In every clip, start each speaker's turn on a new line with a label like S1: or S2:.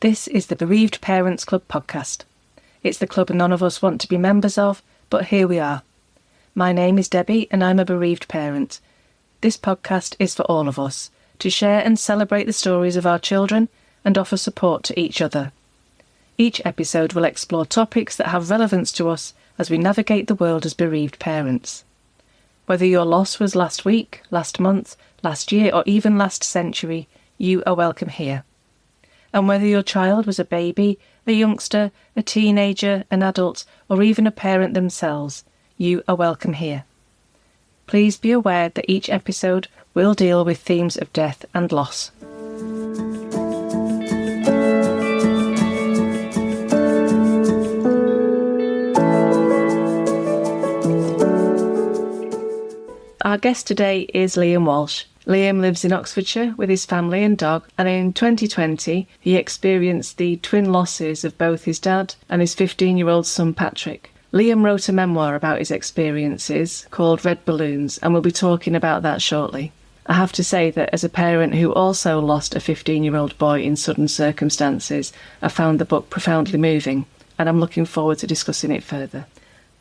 S1: This is the Bereaved Parents Club podcast. It's the club none of us want to be members of, but here we are. My name is Debbie and I'm a bereaved parent. This podcast is for all of us, to share and celebrate the stories of our children and offer support to each other. Each episode will explore topics that have relevance to us as we navigate the world as bereaved parents. Whether your loss was last week, last month, last year or even last century, you are welcome here. And whether your child was a baby, a youngster, a teenager, an adult, or even a parent themselves, you are welcome here. Please be aware that each episode will deal with themes of death and loss. Our guest today is Liam Walsh. Liam lives in Oxfordshire with his family and dog, and in 2020 he experienced the twin losses of both his dad and his 15-year-old son Patrick. Liam wrote a memoir about his experiences called Red Balloons, and we'll be talking about that shortly. I have to say that as a parent who also lost a 15-year-old boy in sudden circumstances, I found the book profoundly moving, and I'm looking forward to discussing it further.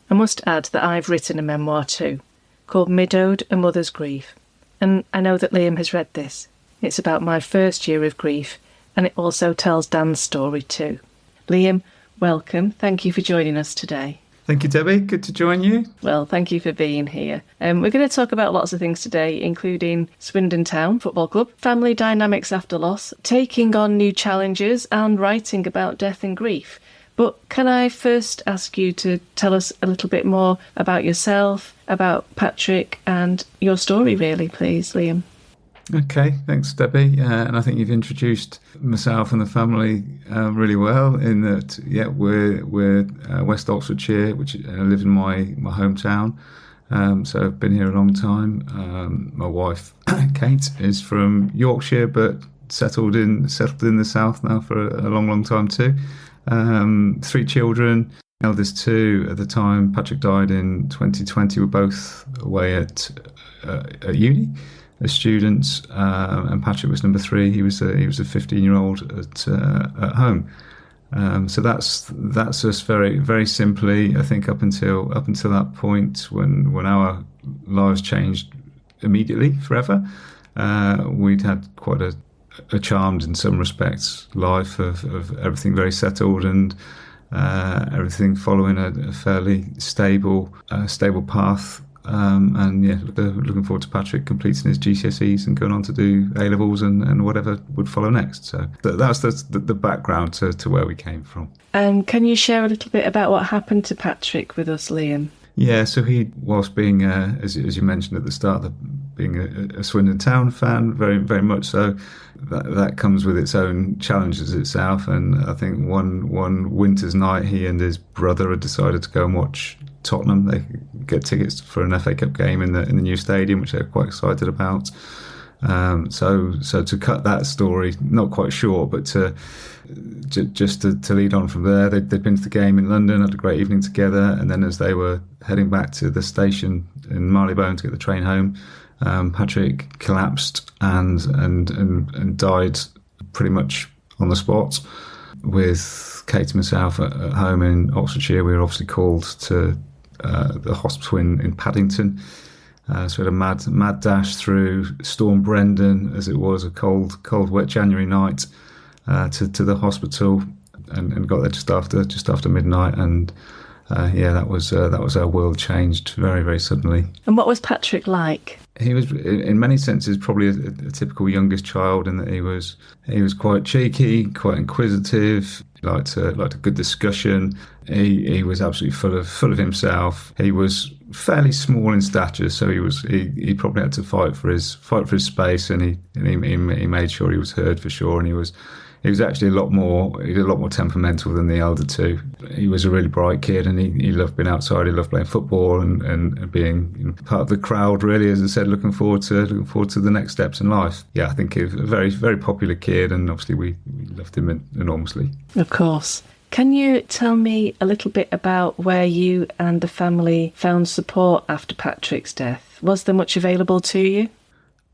S1: I must add that I've written a memoir too, called Midowed: A Mother's Grief. And I know that Liam has read this. It's about my first year of grief, and it also tells Dan's story too. Liam, welcome. Thank you for joining us today.
S2: Thank you, Debbie. Good to join you.
S1: Well, thank you for being here. We're going to talk about lots of things today, including Swindon Town Football Club, family dynamics after loss, taking on new challenges, and writing about death and grief. But can I first ask you to tell us a little bit more about yourself, about Patrick, and your story, really, please, Liam?
S2: Okay, thanks, Debbie. And I think you've introduced myself and the family really well. In that, we're West Oxfordshire, which I live in my hometown. So I've been here a long time. My wife, Kate, is from Yorkshire, but settled in the south now for a long time too. 3 children, eldest 2 at the time. Patrick died in 2020. We're both away at uni as students, and Patrick was number 3. He was a 15-year-old at home. So that's us very, very simply. I think up until that point when our lives changed immediately forever, we'd had quite a charmed, in some respects, life of everything very settled and everything following a fairly stable path. Looking forward to Patrick completing his GCSEs and going on to do A-levels and whatever would follow next. So that's the background to where we came from.
S1: And can you share a little bit about what happened to Patrick with us, Liam?
S2: Yeah, so he, whilst being, as you mentioned at the start, being a Swindon Town fan, very, very much so, that comes with its own challenges itself. And I think one winter's night, he and his brother had decided to go and watch Tottenham. They could get tickets for an FA Cup game in the new stadium, which they're quite excited about. So to cut that story, not quite short, but to lead on from there, they'd been to the game in London, had a great evening together, and then as they were heading back to the station in Marylebone to get the train home, Patrick collapsed and died pretty much on the spot. With Kate and myself at home in Oxfordshire, we were obviously called to the hospital in Paddington. So we had a mad dash through Storm Brendan, as it was, a cold, wet January night, to the hospital, and got there just after midnight. And that was our world changed very, very suddenly. And
S1: what was Patrick like?
S2: He was, in many senses, probably a typical youngest child, in that he was quite cheeky, quite inquisitive, liked a good discussion. He was absolutely full of himself. He was fairly small in stature, so he probably had to fight for his space, and he made sure he was heard for sure. And he was actually a lot more temperamental than the elder 2. He was a really bright kid, and he loved being outside. He loved playing football and being part of the crowd, really. As I said, looking forward to the next steps in life. Yeah, I think he was a very, very popular kid, and obviously we loved him enormously.
S1: Of course. Can you tell me a little bit about where you and the family found support after Patrick's death? Was there much available to you?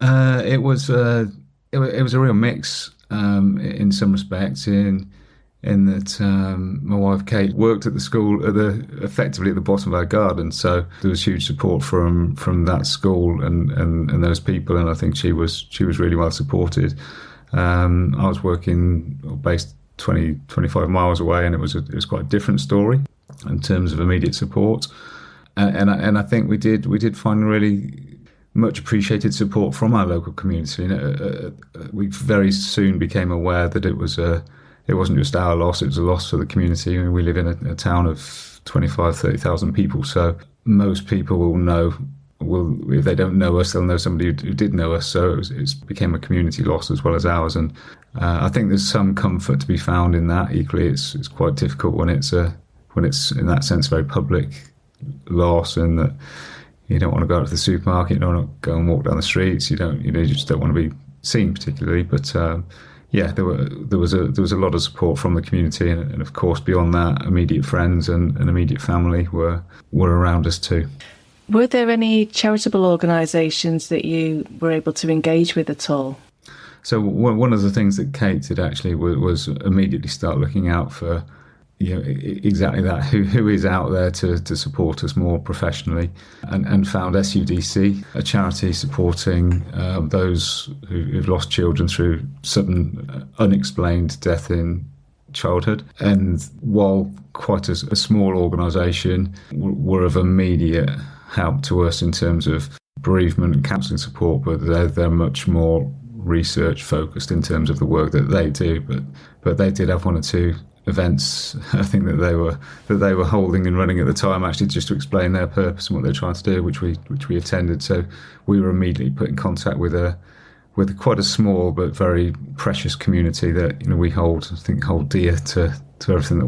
S2: It was a real mix in some respects. In in that my wife Kate worked at the school effectively at the bottom of our garden, so there was huge support from that school and those people, and I think she was really well supported. I was working based 25 miles away, and it was quite a different story in terms of immediate support, and I think we did find really much appreciated support from our local community. We very soon became aware that it wasn't just our loss, it was a loss for the community. I mean, we live in a town of 30,000 people, so most people if they don't know us, they'll know somebody who did know us. So it became a community loss as well as ours, and I think there's some comfort to be found in that. Equally, it's quite difficult when it's in that sense very public loss, and that you don't want to go out to the supermarket, you don't want to go and walk down the streets, you just don't want to be seen particularly. But there was a lot of support from the community, and of course beyond that, immediate friends and immediate family were around us too.
S1: Were there any charitable organisations that you were able to engage with at all?
S2: So one of the things that Kate did actually was immediately start looking out for exactly that, who is out there to support us more professionally, and found SUDC, a charity supporting those who've lost children through sudden unexplained death in childhood. And while quite a small organisation, were of immediate help to us in terms of bereavement and counselling support, but they're much more research focused in terms of the work that they do. But they did have one or two events, I think, that they were holding and running at the time, actually just to explain their purpose and what they're trying to do, which we attended. So we were immediately put in contact with quite a small but very precious community that we hold dear to everything that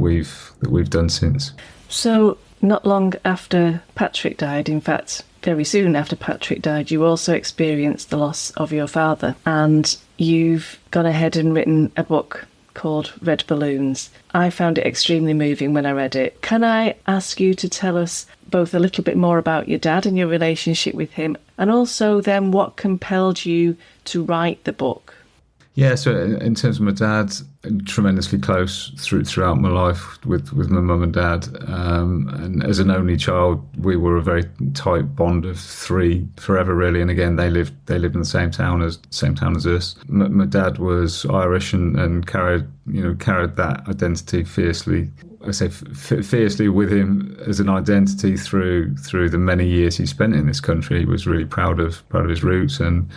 S2: we've done since.
S1: So not long after Patrick died, in fact very soon after Patrick died, you also experienced the loss of your father, and you've gone ahead and written a book called Red Balloons. I found it extremely moving when I read it. Can I ask you to tell us both a little bit more about your dad and your relationship with him, and also then what compelled you to write the book?
S2: Yeah, so in terms of my dad, tremendously close throughout my life with my mum and dad. And as an only child, we were a very tight bond of three forever, really. And again, they lived in the same town as us. My dad was Irish and carried that identity fiercely. I say fiercely with him as an identity through the many years he spent in this country. He was really proud of his roots and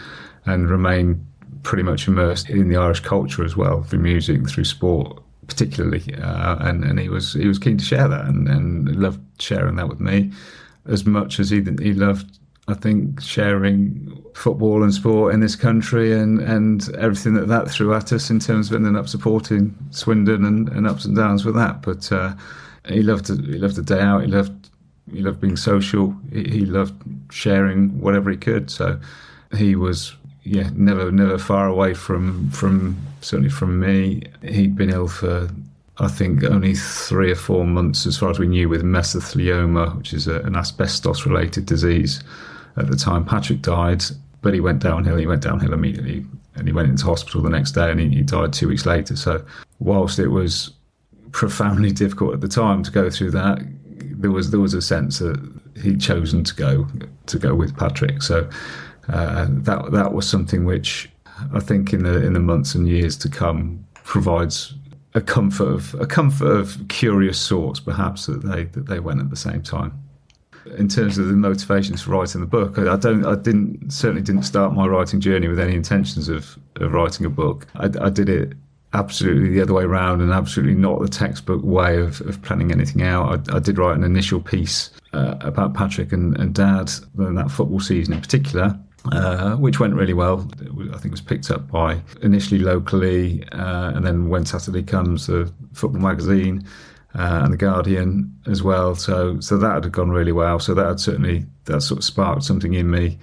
S2: remained pretty much immersed in the Irish culture as well, through music, through sport particularly, and he was keen to share that and loved sharing that with me as much as he loved, I think, sharing football and sport in this country and everything that threw at us in terms of ending up supporting Swindon and ups and downs with that. But he loved a day out. He loved being social. He loved sharing whatever he could. So he was never far away from certainly from me. He'd been ill for, I think, only 3 or 4 months as far as we knew, with mesothelioma, which is an asbestos-related disease at the time Patrick died. But he went downhill immediately, and he went into hospital the next day, and he died 2 weeks later. So whilst it was profoundly difficult at the time to go through that, there was a sense that he'd chosen to go with Patrick. So that was something which I think in the months and years to come provides a comfort of curious sorts, perhaps, that they went at the same time. In terms of the motivations for writing the book, I certainly didn't start my writing journey with any intentions of writing a book. I did it absolutely the other way around, and absolutely not the textbook way of planning anything out. I did write an initial piece about Patrick and Dad, and that football season in particular, which went really well. I think it was picked up by initially locally, and then When Saturday Comes, the football magazine, and the Guardian as well. So that had gone really well. So that sort of sparked something in me,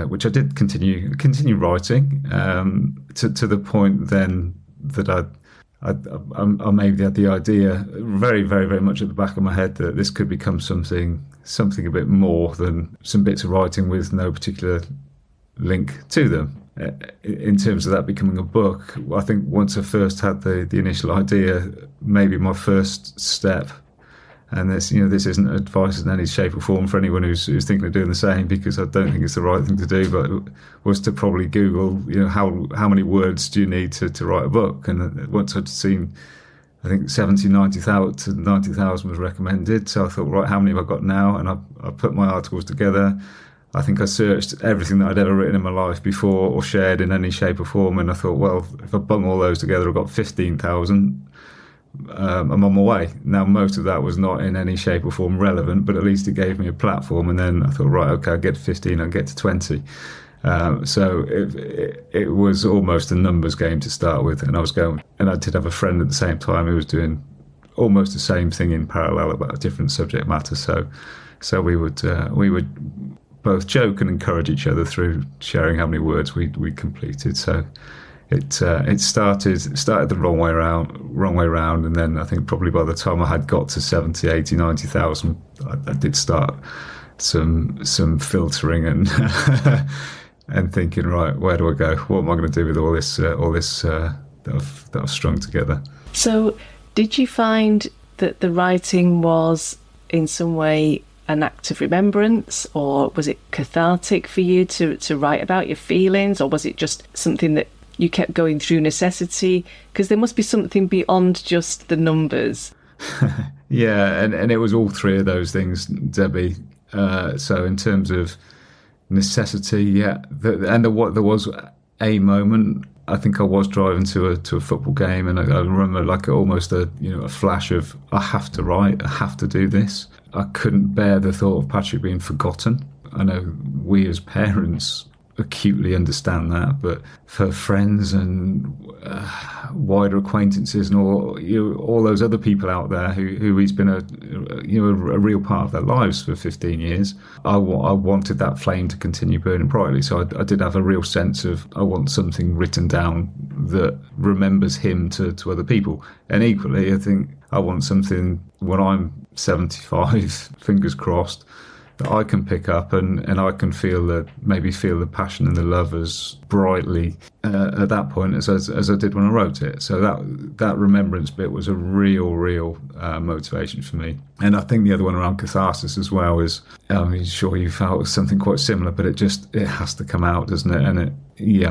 S2: which I did continue writing to the point then that I maybe had the idea very, very, very much at the back of my head that this could become something a bit more than some bits of writing with no particular link to them. in terms of that becoming a book, I think once I first had the initial idea, maybe my first step, and this isn't advice in any shape or form for anyone who's thinking of doing the same, because I don't think it's the right thing to do, but was to probably Google, how many words do you need to write a book? And once I'd seen, I think 90,000 to 90,000 was recommended. So I thought, right, how many have I got now? And I put my articles together. I think I searched everything that I'd ever written in my life before or shared in any shape or form. And I thought, well, if I bung all those together, I've got 15,000. I'm on my way. Now, most of that was not in any shape or form relevant, but at least it gave me a platform. And then I thought, right, okay, I'll get to 15, I'll get to 20. So it was almost a numbers game to start with. And I did have a friend at the same time who was doing almost the same thing in parallel about a different subject matter. So we would both joke and encourage each other through sharing how many words we completed. So it started the wrong way around, and then I think probably by the time I had got to 70, 80, 90,000, I did start some filtering and and thinking, right, where do I go? What am I going to do with all this that I've strung together?
S1: So did you find that the writing was in some way an act of remembrance, or was it cathartic for you to write about your feelings, or was it just something that you kept going through necessity? Because there must be something beyond just the numbers.
S2: Yeah, and it was all three of those things, Debbie. So in terms of necessity, yeah, there was a moment. I think I was driving to a football game, and I remember like almost a flash of, I have to write, I have to do this. I couldn't bear the thought of Patrick being forgotten. I know we as parents acutely understand that, but for friends and wider acquaintances and all those other people out there who he's been a real part of their lives for 15 years, I wanted that flame to continue burning brightly. So I did have a real sense of, I want something written down that remembers him to other people. And equally, I think I want something when I'm 75, fingers crossed, that I can pick up and I can feel the passion and the love as brightly at that point as I did when I wrote it. So that remembrance bit was a real motivation for me. And I think the other one around catharsis as well is, I'm sure you felt something quite similar, but it has to come out, doesn't it? And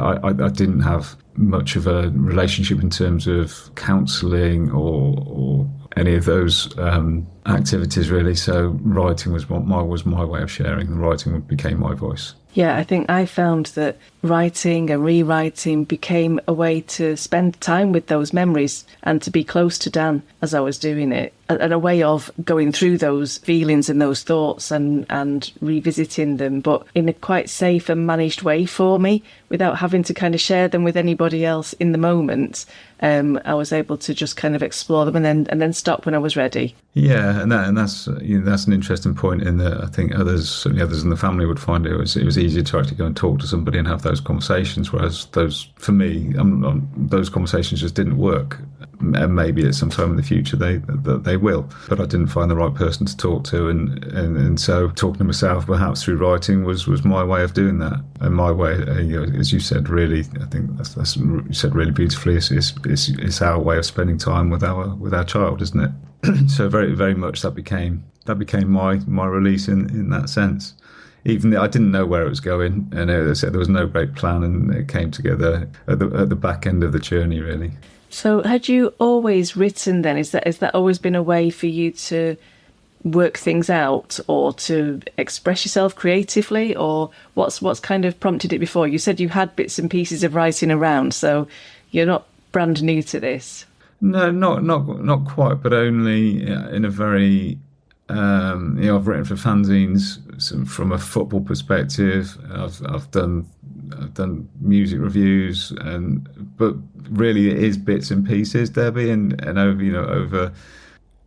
S2: I didn't have much of a relationship in terms of counselling or any of those activities really. So writing was my way of sharing, and writing became my voice.
S1: Yeah, I think I found that writing and rewriting became a way to spend time with those memories and to be close to Dan as I was doing it, and a way of going through those feelings and those thoughts and revisiting them, but in a quite safe and managed way for me, without having to kind of share them with anybody else in the moment. I was able to just kind of explore them and then stop when I was ready.
S2: Yeah, and that's an interesting point in that I think certainly others in the family would find it was easier to actually go and talk to somebody and have those conversations, whereas for me, those conversations just didn't work. And maybe at some time in the future they will, but I didn't find the right person to talk to, and so talking to myself perhaps through writing was my way of doing that. And my way, as you said, really, I think that's you said really beautifully. It's our way of spending time with our child, isn't it? So very very much that became my release in that sense. Even I didn't know where it was going, and as I said, there was no great plan, and it came together at the back end of the journey, really.
S1: So had you always written then? Is that always been a way for you to work things out or to express yourself creatively, or what's kind of prompted it before? You said you had bits and pieces of writing around, so you're not brand new to this.
S2: No, not quite, but only in a very I've written for fanzines from a football perspective. I've done music reviews, but really it is bits and pieces, Debbie, and over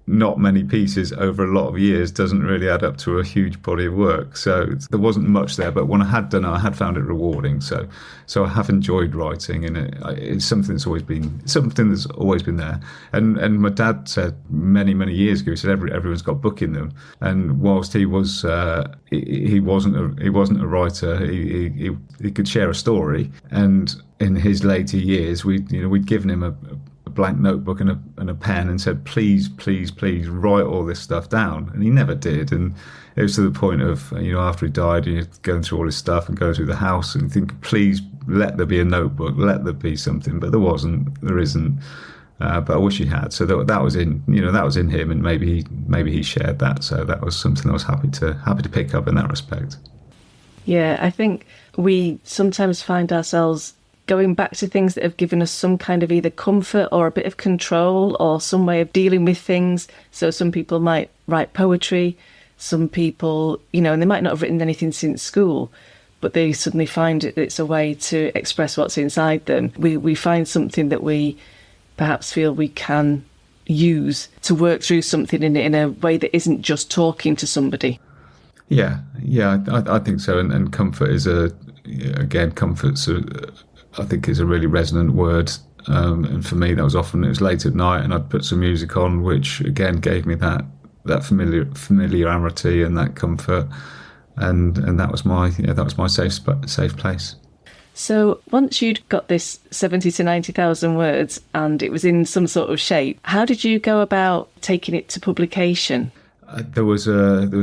S2: not many pieces over a lot of years doesn't really add up to a huge body of work. So there wasn't much there, but when I had done it, I had found it rewarding. So I have enjoyed writing, and it's something that's always been there. And my dad said many years ago, he said everyone's got a book in them. And whilst he wasn't a writer, he could share a story. And in his later years, we'd given him a blank notebook and a pen and said, please write all this stuff down, and he never did. And it was to the point of, after he died, going through all his stuff and going through the house and think, please let there be a notebook, let there be something. But there isn't. But I wish he had. So that was in him, and maybe he shared that. So that was something I was happy to pick up in that respect.
S1: Yeah, I think we sometimes find ourselves going back to things that have given us some kind of either comfort or a bit of control or some way of dealing with things. So some people might write poetry, some people, and they might not have written anything since school, but they suddenly find it's a way to express what's inside them. We find something that we perhaps feel we can use to work through something in a way that isn't just talking to somebody.
S2: Yeah, I think so. And comfort is comfort's I think is a really resonant word. And for me, it was late at night, and I'd put some music on, which again gave me that familiarity and that comfort. And that was my safe place.
S1: So once you'd got this 70 to 90,000 words and it was in some sort of shape, how did you go about taking it to publication?
S2: There was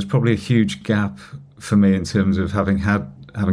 S2: probably a huge gap for me in terms of having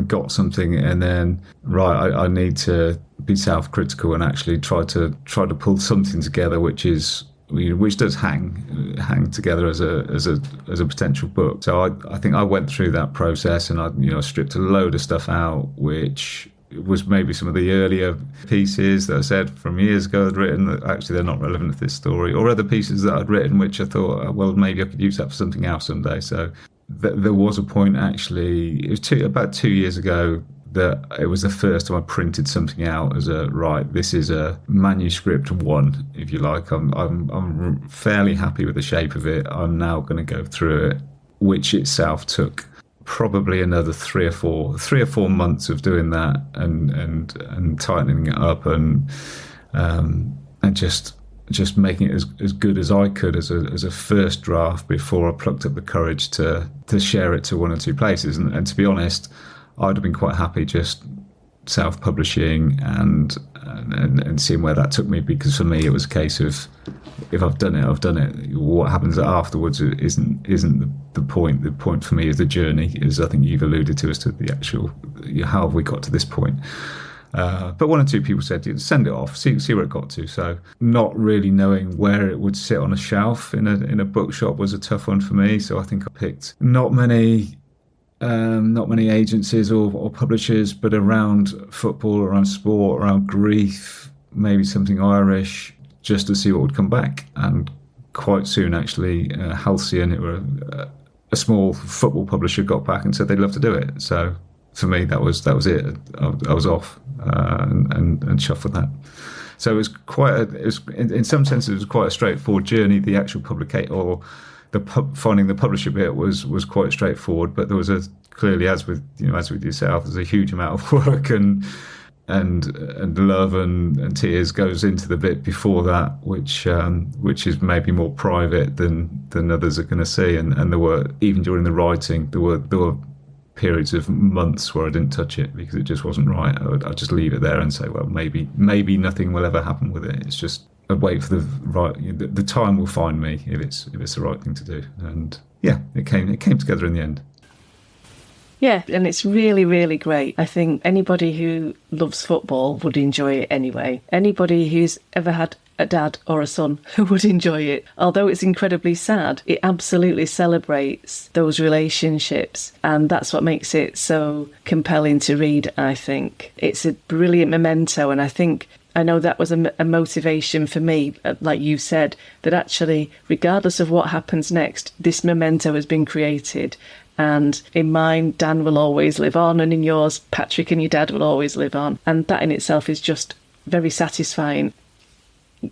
S2: got something, and then I need to be self-critical and actually try to pull something together which does hang together as a potential book. So I think I went through that process, and I stripped a load of stuff out, which was maybe some of the earlier pieces that I said from years ago I'd written that actually they're not relevant to this story, or other pieces that I'd written which I thought, well, maybe I could use that for something else someday. So there was a point, actually, it was about 2 years ago, that it was the first time I printed something out as this is a manuscript one, if you like. I'm fairly happy with the shape of it. I'm now going to go through it, which itself took probably another three or four months of doing that and tightening it up and just making it as good as I could as a first draft before I plucked up the courage to share it to one or two places. And to be honest, I'd have been quite happy just self-publishing and seeing where that took me, because for me it was a case of, if I've done it, I've done it. What happens afterwards isn't the point. The point for me is the journey, as I think you've alluded to, as to the actual, how have we got to this point. But one or two people said, send it off, see where it got to. So not really knowing where it would sit on a shelf in a bookshop was a tough one for me. So I think I picked not many agencies or publishers, but around football, around sport, around grief, maybe something Irish, just to see what would come back. And quite soon, actually, Halcyon, who were a small football publisher, got back and said they'd love to do it. So for me, that was it. I was off and chuffed with that. So it was in some senses, it was quite a straightforward journey. The actual publication or finding the publisher bit was quite straightforward, but there was clearly, as with yourself, there's a huge amount of work and love and tears goes into the bit before that, which is maybe more private than others are going to see. And there were, even during the writing, there were periods of months where I didn't touch it because it just wasn't right. I'd just leave it there and say, well, maybe nothing will ever happen with it. It's just a wait for the time will find me if it's the right thing to do. And yeah, it came together in the end.
S1: Yeah, and it's really, really great. I think anybody who loves football would enjoy it anyway. Anybody who's ever had a dad or a son who would enjoy it. Although it's incredibly sad, it absolutely celebrates those relationships, and that's what makes it so compelling to read, I think. It's a brilliant memento, and I know that was a motivation for me, like you said, that actually, regardless of what happens next, this memento has been created. And in mine, Dan will always live on, and in yours, Patrick and your dad will always live on. And that in itself is just very satisfying.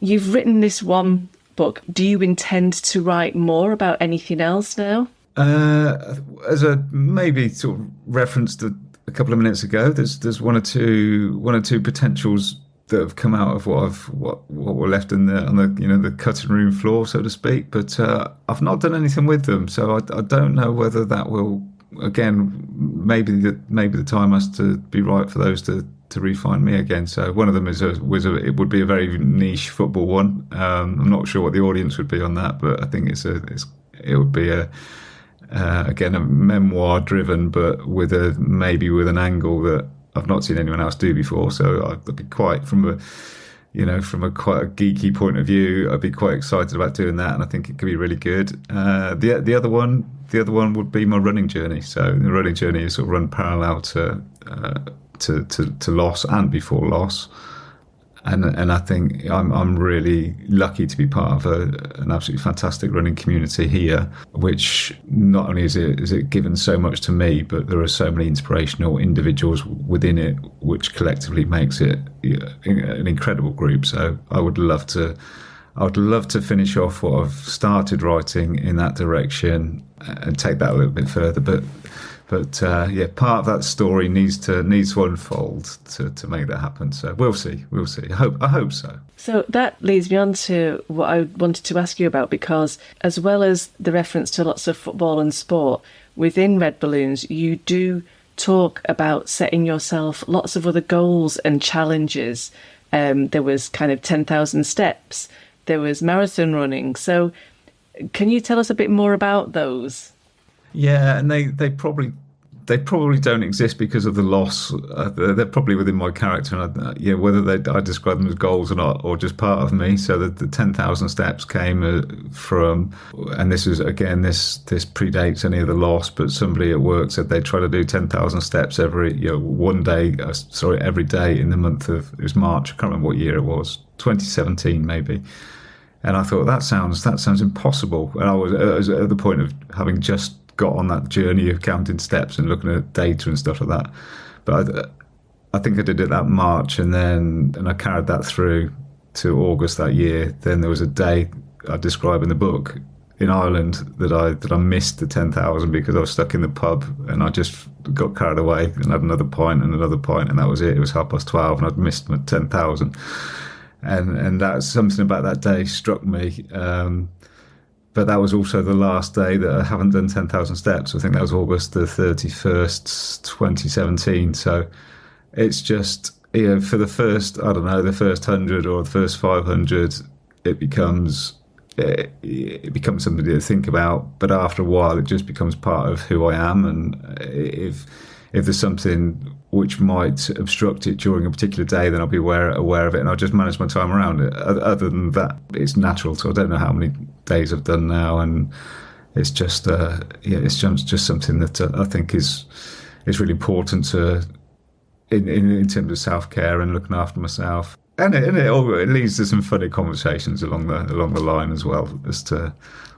S1: You've written this one book. Do you intend to write more about anything else now?
S2: As I maybe sort of referenced a couple of minutes ago, there's one or two potentials that have come out of what were left on the cutting room floor, so to speak. But I've not done anything with them, so I don't know whether that will. Again, maybe the time has to be right for those to re-find me again. So one of them it would be a very niche football one. I'm not sure what the audience would be on that, but I think it would be again a memoir driven, but with an angle that I've not seen anyone else do before. So I'd be quite from a quite a geeky point of view, I'd be quite excited about doing that, and I think it could be really good. The other one would be my running journey. So the running journey is sort of run parallel to loss and before loss, and I think I'm really lucky to be part of an absolutely fantastic running community here, which not only is it given so much to me, but there are so many inspirational individuals within it, which collectively makes it an incredible group. So I would love to finish off what I've started writing in that direction and take that a little bit further. But part of that story needs to unfold to make that happen. So we'll see. I hope so.
S1: So that leads me on to what I wanted to ask you about, because as well as the reference to lots of football and sport, within Red Balloons, you do talk about setting yourself lots of other goals and challenges. There was kind of 10,000 steps. There was marathon running. So can you tell us a bit more about those?
S2: Yeah, and they probably don't exist because of the loss. They're probably within my character, and whether I describe them as goals or not, or just part of me. So the 10,000 steps came from, and this is again this predates any of the loss, but somebody at work said they try to do 10,000 steps every day in the month of, it was March. I can't remember what year it was, 2017 maybe. And I thought that sounds impossible. And I was at the point of having just got on that journey of counting steps and looking at data and stuff like that. But I think I did it that March, and I carried that through to August that year. Then there was a day I describe in the book in Ireland that I missed the 10,000 because I was stuck in the pub and I just got carried away and had another pint, and that was it. It was 12:30 and I'd missed my 10,000. And that's something about that day struck me. But that was also the last day that I haven't done 10,000 steps. I think that was August the 31st, 2017. So it's just, for the first 100 or the first 500, it becomes something to think about. But after a while, it just becomes part of who I am. And if there's something which might obstruct it during a particular day, then I'll be aware of it, and I'll just manage my time around it. Other than that, it's natural. So I don't know how many days I've done now, and it's just something that I think is really important to in terms of self-care and looking after myself. And it leads to some funny conversations along the line as well, as to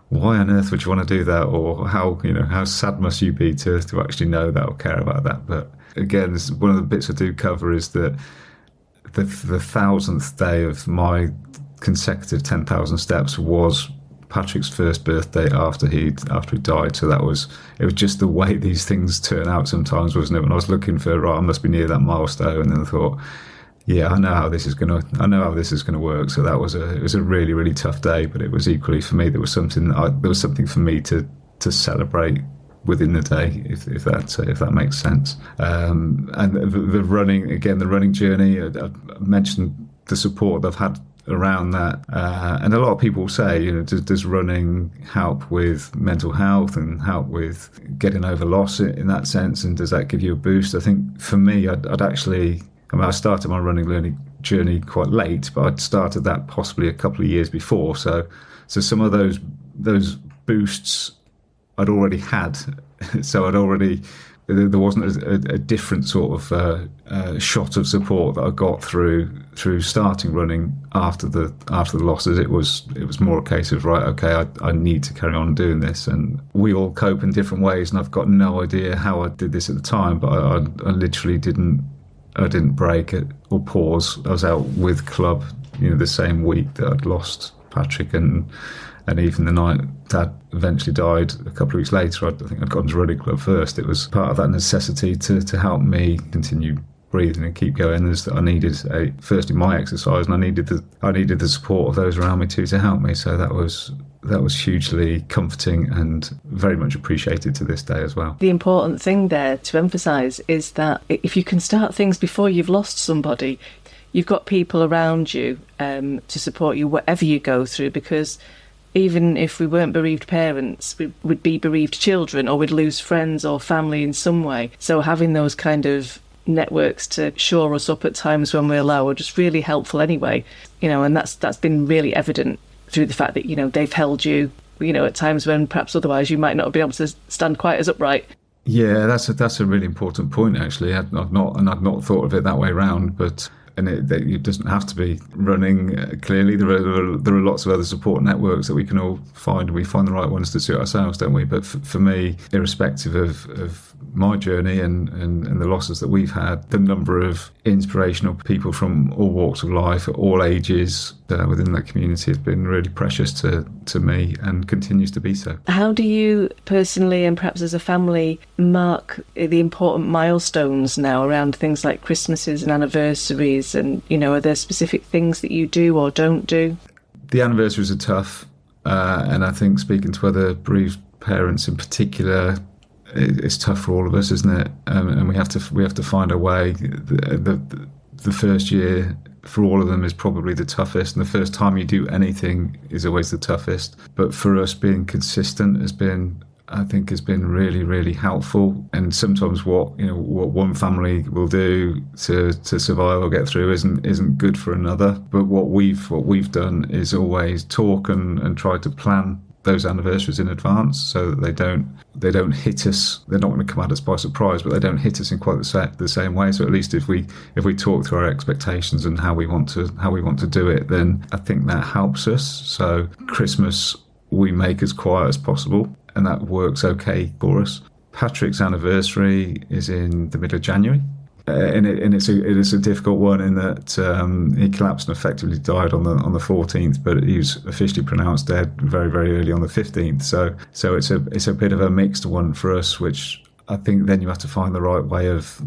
S2: why on earth would you want to do that, or how sad must you be to actually know that or care about that. But again, this is one of the bits I do cover, is that the 1,000th day of my consecutive 10,000 steps was Patrick's first birthday after he died. So it was just the way these things turn out sometimes, wasn't it? When I was looking for, I must be near that milestone, and then I thought, yeah, I know how this is going to work. So it was a really, really tough day, but it was equally for me. There was something for me to celebrate within the day, if that makes sense. And the running journey, I mentioned the support I've had around that, and a lot of people say, does running help with mental health and help with getting over loss in that sense, and does that give you a boost? I think for me, I started my running journey quite late, but I'd started that possibly a couple of years before. So some of those boosts I'd already had. So there wasn't a different sort of shot of support that I got through starting running after the losses. It was more a case of, right, okay, I need to carry on doing this, and we all cope in different ways. And I've got no idea how I did this at the time, but I literally didn't break it or pause. I was out with club, the same week that I'd lost Patrick, and even the night Dad eventually died a couple of weeks later, I think I'd gone to running club first. It was part of that necessity to help me continue breathing and keep going. Is that I needed firstly my exercise, and I needed the support of those around me too to help me. So that was hugely comforting and very much appreciated to this day as well.
S1: The important thing there to emphasise is that if you can start things before you've lost somebody, you've got people around you to support you whatever you go through, because even if we weren't bereaved parents, we would be bereaved children, or we'd lose friends or family in some way. So having those kind of networks to shore us up at times when we're low are just really helpful anyway, and that's been really evident through the fact that they've held you at times when perhaps otherwise you might not have been able to stand quite as upright.
S2: Yeah, that's a really important point actually. I've not thought of it that way around, but it doesn't have to be running. Clearly, there are lots of other support networks that we can all find. We find the right ones to suit ourselves, don't we? But for me, irrespective of my journey and the losses that we've had, the number of inspirational people from all walks of life at all ages within that community have been really precious to me and continues to be so. How
S1: do you personally and perhaps as a family mark the important milestones now around things like Christmases and anniversaries, and are there specific things that you do or don't do?
S2: The anniversaries are tough, and I think speaking to other bereaved parents in particular, it's tough for all of us, isn't it? And we have to find a way. The first year for all of them is probably the toughest, and the first time you do anything is always the toughest. But for us, being consistent has been really, really helpful. And sometimes what one family will do to survive or get through isn't good for another. But what we've done is always talk and try to plan those anniversaries in advance so that they don't hit us. They're not going to come at us by surprise, but they don't hit us in quite the same way. So at least if we talk through our expectations and how we want to do it, then I think that helps us. So Christmas we make as quiet as possible, and that works okay for us. Patrick's anniversary is in the middle of January. And it is a difficult one in that he collapsed and effectively died on the 14th, but he was officially pronounced dead very, very early on the 15th. So it's a bit of a mixed one for us, which I think then you have to find the right way of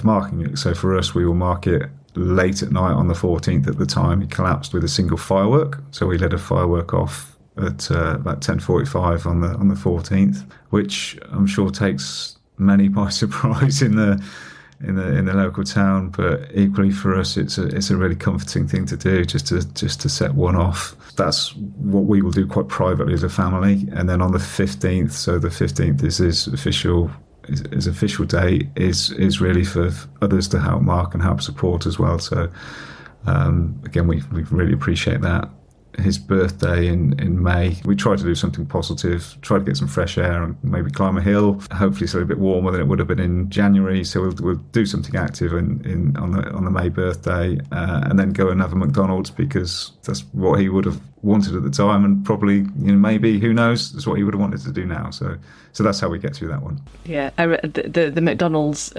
S2: marking it. So for us, we will mark it late at night on the 14th. At the time he collapsed, with a single firework. So we let a firework off at about 10:45 on the 14th, which I'm sure takes many by surprise in the local town, but equally for us it's a really comforting thing to do, just to set one off. That's what we will do quite privately as a family. And then on the 15th, so the 15th is his official date, is really for others to help mark and help support as well. So again, we really appreciate that. His birthday in May, we tried to do something positive, try to get some fresh air and maybe climb a hill. Hopefully it's a little bit warmer than it would have been in January, so we'll do something active on the May birthday, and then go and have a McDonald's, because that's what he would have wanted at the time, and probably maybe, who knows, that's what he would have wanted to do now. So that's how we get through that one.
S1: Yeah, the McDonald's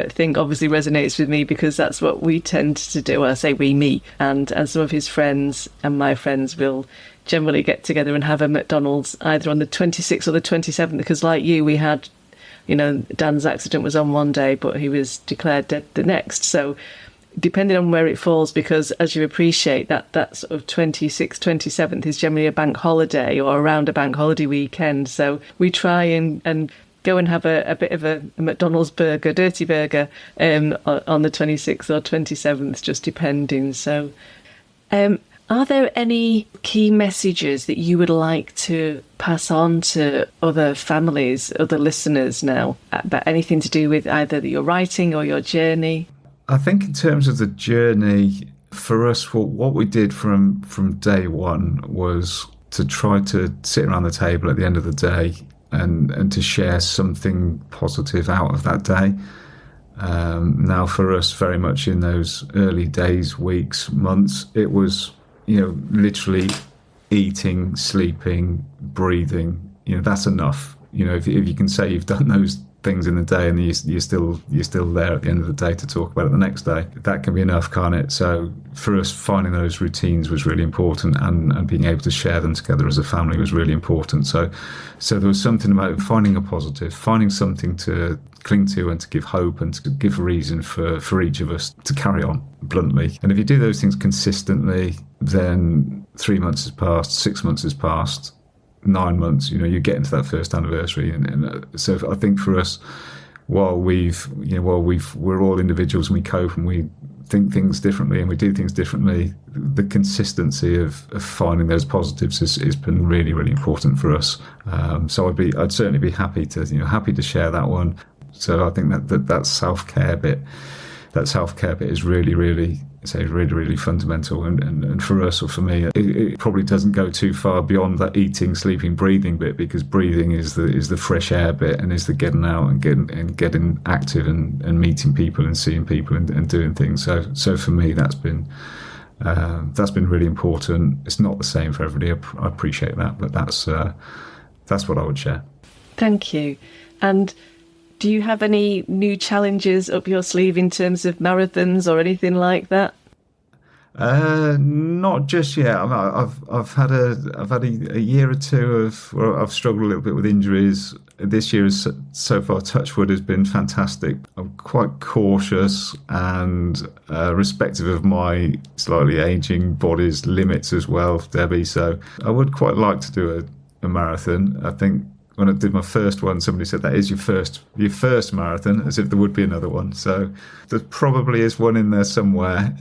S1: thing obviously resonates with me, because that's what we tend to do. Well, I say we, me, and some of his friends and my friends will generally get together and have a McDonald's either on the 26th or the 27th, because like you, we had, Dan's accident was on one day, but he was declared dead the next. So depending on where it falls, because as you appreciate, that sort of 26th, 27th is generally a bank holiday or around a bank holiday weekend. So we try and go and have a bit of a McDonald's burger, dirty burger, on the 26th or 27th, just depending. So are there any key messages that you would like to pass on to other families, other listeners now, about anything to do with either your writing or your journey?
S2: I think in terms of the journey, for us, what we did from day one was to try to sit around the table at the end of the day and to share something positive out of that day. Now for us, very much in those early days, weeks, months, it was, literally eating, sleeping, breathing. That's enough. If you can say you've done things in the day, and you're still there at the end of the day to talk about it the next day. That can be enough, can't it? So for us, finding those routines was really important, and being able to share them together as a family was really important. So there was something about finding a positive, finding something to cling to and to give hope and to give a reason for each of us to carry on, bluntly. And if you do those things consistently, then 3 months has passed, 6 months has passed, 9 months, you get into that first anniversary. And so I think for us, while we're all individuals and we cope and we think things differently and we do things differently, the consistency of finding those positives has been really, really important for us. So I'd certainly be happy to share that one. So I think that self-care bit is really, really, really fundamental. And for us, or for me, it probably doesn't go too far beyond that eating, sleeping, breathing bit, because breathing is the fresh air bit, and is the getting out and getting active and meeting people and seeing people and doing things. So for me, that's been really important. It's not the same for everybody. I appreciate that, but that's what I would share.
S1: Thank you. And do you have any new challenges up your sleeve in terms of marathons or anything like that?
S2: Not just yet. I've had a year or two where I've struggled a little bit with injuries. This year, so far, touch wood, has been fantastic. I'm quite cautious and respective of my slightly aging body's limits as well, Debbie. So I would quite like to do a marathon. I think when I did my first one, somebody said that is your first marathon, as if there would be another one. So there probably is one in there somewhere.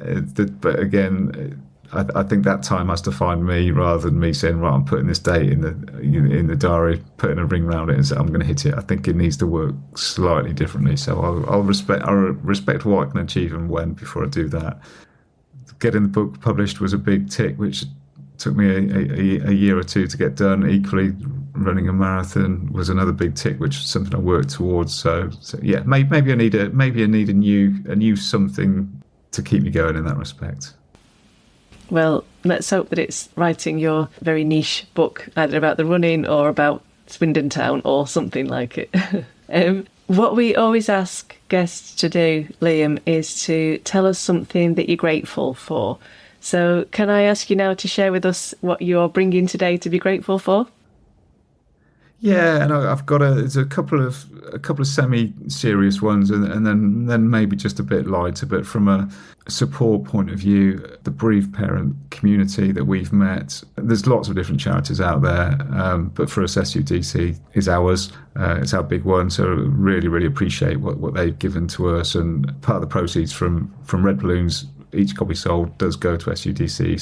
S2: But again, I think that time has to find me, rather than me saying, right, I'm putting this date in the diary, putting a ring around it and saying I'm going to hit it. I think it needs to work slightly differently. So I'll respect what I can achieve and when before I do that. Getting the book published was a big tick, which took me a year or two to get done. Equally, running a marathon was another big tick, which is something I worked towards. So yeah, maybe I need a new something to keep me going in that respect.
S1: Well, let's hope that it's writing your very niche book, either about the running or about Swindon Town or something like it. What we always ask guests to do, Liam, is to tell us something that you're grateful for. So can I ask you now to share with us what you're bringing today to be grateful for?
S2: Yeah, and I've got a couple of semi-serious ones, and then maybe just a bit lighter. But from a support point of view, the bereaved parent community that we've met, there's lots of different charities out there, but for us, SUDC is ours. It's our big one, so really, really appreciate what they've given to us. And part of the proceeds from Red Balloons, each copy sold, does go to SUDC.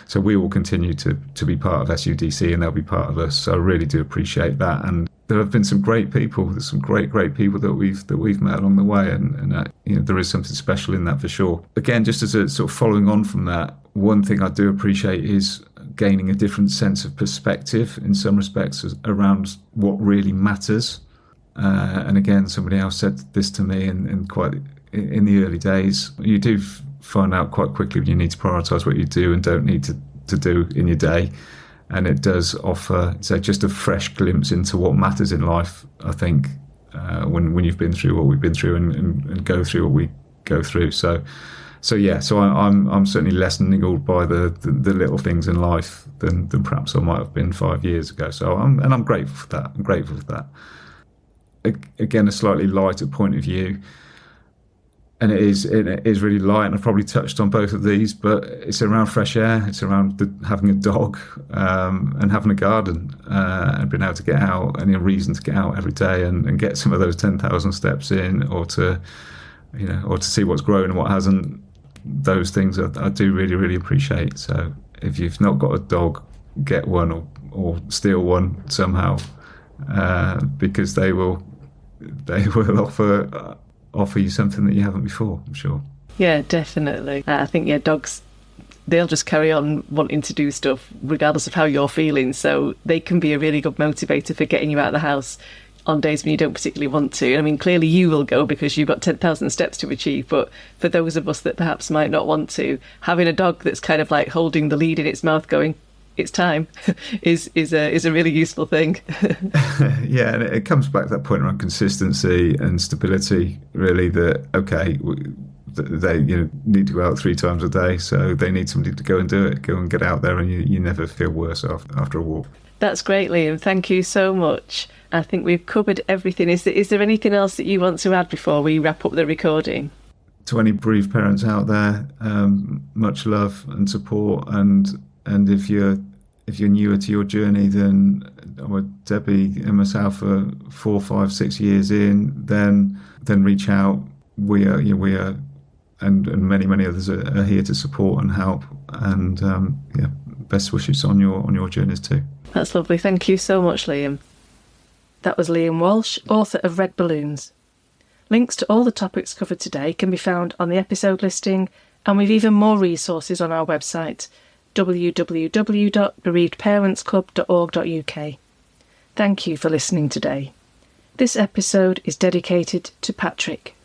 S2: So we will continue to be part of SUDC, and they'll be part of us. So I really do appreciate that. And there have been some great people. There's some great people that we've met along the way, and there is something special in that for sure. Again, just as a sort of following on from that, one thing I do appreciate is gaining a different sense of perspective in some respects around what really matters. And again, somebody else said this to me, and quite in the early days, you do find out quite quickly when you need to prioritise what you do and don't need to do in your day. And it does offer just a fresh glimpse into what matters in life, I think, when you've been through what we've been through and go through what we go through. So I'm certainly less niggled by the little things in life than perhaps I might have been 5 years ago. So I'm grateful for that. I'm grateful for that. Again, a slightly lighter point of view. And it is really light, and I've probably touched on both of these, but it's around fresh air, it's around having a dog, and having a garden, and being able to get out, and a reason to get out every day and get some of those 10,000 steps in, or to see what's grown and what hasn't. Those things I do really, really appreciate. So if you've not got a dog, get one or steal one somehow, because they will offer you something that you haven't before, I'm sure.
S1: Yeah, definitely. I think, dogs, they'll just carry on wanting to do stuff regardless of how you're feeling. So they can be a really good motivator for getting you out of the house on days when you don't particularly want to. I mean, clearly you will go because you've got 10,000 steps to achieve. But for those of us that perhaps might not want to, having a dog that's kind of like holding the lead in its mouth going, it's time is a really useful thing.
S2: Yeah, and it comes back to that point around consistency and stability, really, that, okay, they need to go out 3 times a day, so they need somebody to go and do it, go and get out there, and you never feel worse after a walk.
S1: That's great, Liam. Thank you so much. I think we've covered everything. Is there anything else that you want to add before we wrap up the recording?
S2: To any bereaved parents out there, much love and support, and if you're newer to your journey than Debbie and myself are 4, 5, 6 years in, then reach out. We are, and many others are here to support and help. And best wishes on your journeys too.
S1: That's lovely. Thank you so much, Liam. That was Liam Walsh, author of Red Balloons. Links to all the topics covered today can be found on the episode listing, and we've even more resources on our website, www.bereavedparentsclub.org.uk. Thank you for listening today. This episode is dedicated to Patrick.